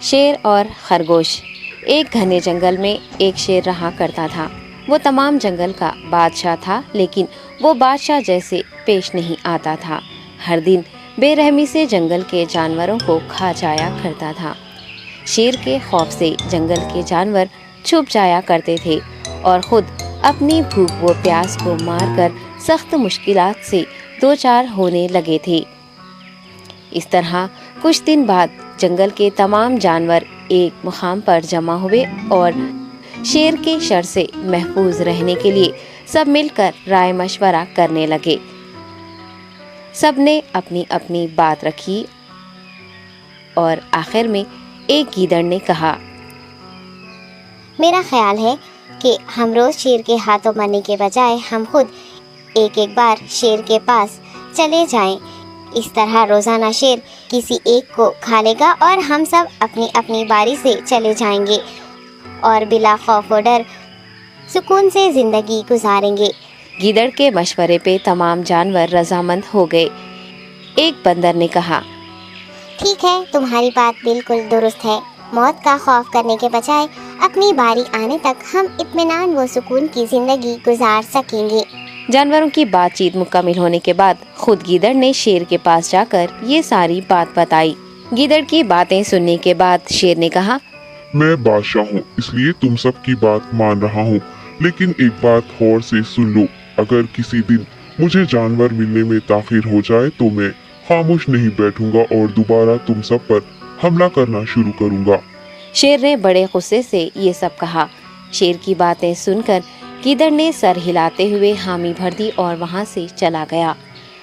شیر اور خرگوش۔ ایک گھنے جنگل میں ایک شیر رہا کرتا تھا۔ وہ تمام جنگل کا بادشاہ تھا، لیکن وہ بادشاہ جیسے پیش نہیں آتا تھا۔ ہر دن بے رحمی سے جنگل کے جانوروں کو کھا جایا کرتا تھا۔ شیر کے خوف سے جنگل کے جانور چھپ جایا کرتے تھے اور خود اپنی بھوک و پیاس کو مار کر سخت مشکلات سے دوچار ہونے لگے تھے۔ اس طرح کچھ دن بعد جنگل کے تمام جانور ایک مقام پر جمع ہوئے اور شیر کے شر سے محفوظ رہنے کے لیے سب مل کر رائے مشورہ کرنے لگے۔ سب نے اپنی اپنی بات رکھی اور آخر میں ایک گیدڑ نے کہا، میرا خیال ہے کہ ہم روز شیر کے ہاتھوں مرنے کے بجائے ہم خود ایک بار شیر کے پاس چلے جائیں۔ اس طرح روزانہ شیر کسی ایک کو کھا لے گا اور ہم سب اپنی اپنی باری سے چلے جائیں گے اور بلا خوف و ڈر سکون سے زندگی گزاریں گے۔ گیدڑ کے مشورے پہ تمام جانور رضامند ہو گئے۔ ایک بندر نے کہا، ٹھیک ہے، تمہاری بات بالکل درست ہے۔ موت کا خوف کرنے کے بجائے اپنی باری آنے تک ہم اطمینان و سکون کی زندگی گزار سکیں گے۔ جانوروں کی بات چیت مکمل ہونے کے بعد خود گیدڑ نے شیر کے پاس جا کر یہ ساری بات بتائی۔ گیدڑ کی باتیں سننے کے بعد شیر نے کہا، میں بادشاہ ہوں، اس لیے تم سب کی بات مان رہا ہوں، لیکن ایک بات غور سے سن لو۔ اگر کسی دن مجھے جانور ملنے میں تاخیر ہو جائے تو میں خاموش نہیں بیٹھوں گا اور دوبارہ تم سب پر حملہ کرنا شروع کروں گا۔ شیر نے بڑے غصے سے یہ سب کہا۔ شیر کی باتیں سن کر گیدڑ نے سر ہلاتے ہوئے حامی بھر دی اور وہاں سے چلا گیا۔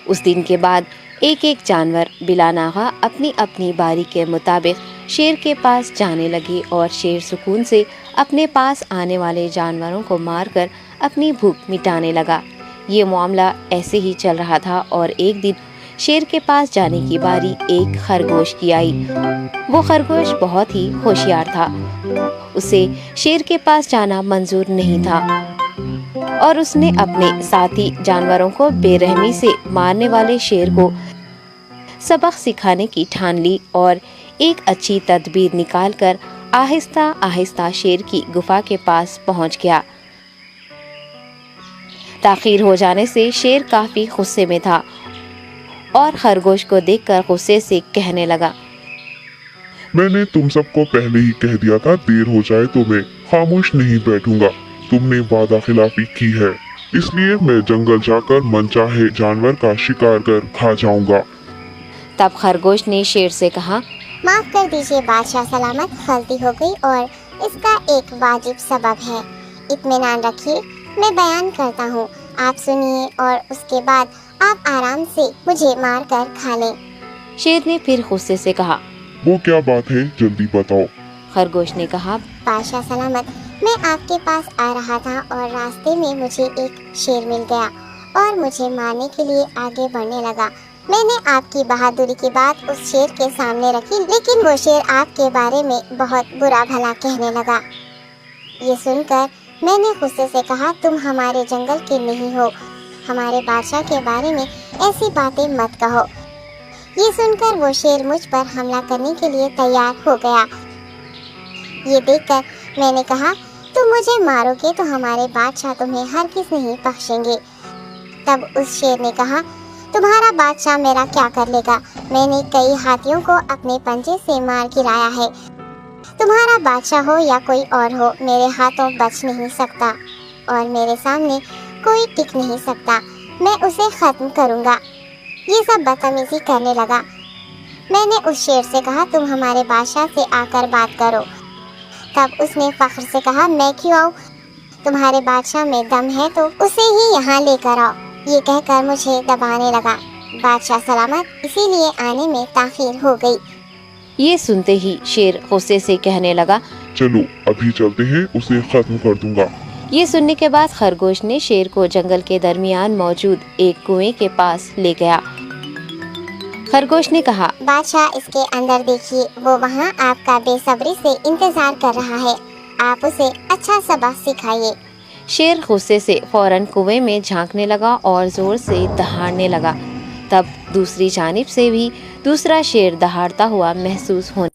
اس دن کے بعد ایک ایک جانور بلا ناغہ اپنی اپنی باری کے مطابق شیر کے پاس جانے لگے اور شیر سکون سے اپنے پاس آنے والے جانوروں کو مار کر اپنی بھوک مٹانے لگا۔ یہ معاملہ ایسے ہی چل رہا تھا اور ایک دن شیر کے پاس جانے کی باری ایک خرگوش کی آئی۔ وہ خرگوش بہت ہی ہوشیار تھا۔ اسے شیر کے پاس جانا منظور نہیں تھا اور اس نے اپنے ساتھی جانوروں کو بے رحمی سے مارنے والے شیر کو سبق سکھانے کی ٹھان لی اور ایک اچھی تدبیر نکال کر آہستہ آہستہ شیر کی گفا کے پاس پہنچ گیا۔ تاخیر ہو جانے سے شیر کافی غصے میں تھا اور خرگوش کو دیکھ کر غصے سے کہنے لگا، میں نے تم سب کو پہلے ہی کہہ دیا تھا، دیر ہو جائے تو میں خاموش نہیں بیٹھوں گا۔ تم نے وعدہ خلافی کی ہے، اس لیے میں جنگل جا کر من چاہے جانور کا شکار کر کھا جاؤں گا۔ تب خرگوش نے شیر سے کہا، معاف کر دیجیے بادشاہ سلامت، غلطی ہو گئی اور اس کا ایک واجب سبب ہے۔ اطمینان رکھیے، میں بیان کرتا ہوں، آپ سنیے اور اس کے بعد آپ آرام سے مجھے مار کر کھا لیں۔ شیر نے پھر غصے سے کہا، وہ کیا بات ہے، جلدی بتاؤ۔ خرگوش نے کہا، بادشاہ سلامت، میں آپ کے پاس آ رہا تھا اور راستے میں مجھے ایک شیر مل گیا اور مجھے مارنے کے لیے آگے بڑھنے لگا۔ میں نے آپ کی بہادری کی بات اس شیر کے سامنے رکھی، لیکن وہ شیر آپ کے بارے میں بہت برا بھلا کہنے لگا۔ یہ سن کر میں نے غصے سے کہا، تم ہمارے جنگل کے نہیں ہو، ہمارے بادشاہ کے بارے میں ایسی باتیں مت کہو۔ یہ سن کر وہ شیر مجھ پر حملہ کرنے کے لیے تیار ہو گیا۔ یہ دیکھ کر میں نے کہا، تم مجھے مارو گے تو ہمارے بادشاہ تمہیں ہرگز نہیں بخشیں گے۔ تب اس شیر نے کہا، تمہارا بادشاہ میرا کیا کر لے گا؟ میں نے کئی ہاتھیوں کو اپنے پنجے سے مار گرایا ہے۔ تمہارا بادشاہ ہو یا کوئی اور ہو، میرے ہاتھوں بچ نہیں سکتا اور میرے سامنے کوئی ٹک نہیں سکتا۔ میں اسے ختم کروں گا۔ یہ سب بدتمیزی کرنے لگا۔ میں نے اس شیر سے کہا، تم ہمارے بادشاہ سے آ کر بات کرو۔ تب اس نے فخر سے کہا، میں کیوں آؤں؟ تمہارے بادشاہ میں دم ہے تو اسے ہی یہاں لے کر آؤ۔ یہ کہہ کر مجھے دبانے لگا۔ بادشاہ سلامت، اسی لیے آنے میں تاخیر ہو گئی۔ یہ سنتے ہی شیر غصے سے کہنے لگا، چلو ابھی چلتے ہیں، اسے ختم کر دوں گا۔ یہ سننے کے بعد خرگوش نے شیر کو جنگل کے درمیان موجود ایک کنویں کے پاس لے گیا۔ خرگوش نے کہا، بادشاہ اس کے اندر دیکھیے، وہ وہاں آپ کا بے صبری سے انتظار کر رہا ہے، آپ اسے اچھا سبق سکھائیے۔ شیر غصے سے فوراً کنویں میں جھانکنے لگا اور زور سے دہاڑنے لگا۔ تب دوسری جانب سے بھی دوسرا شیر دہاڑتا ہوا محسوس ہونے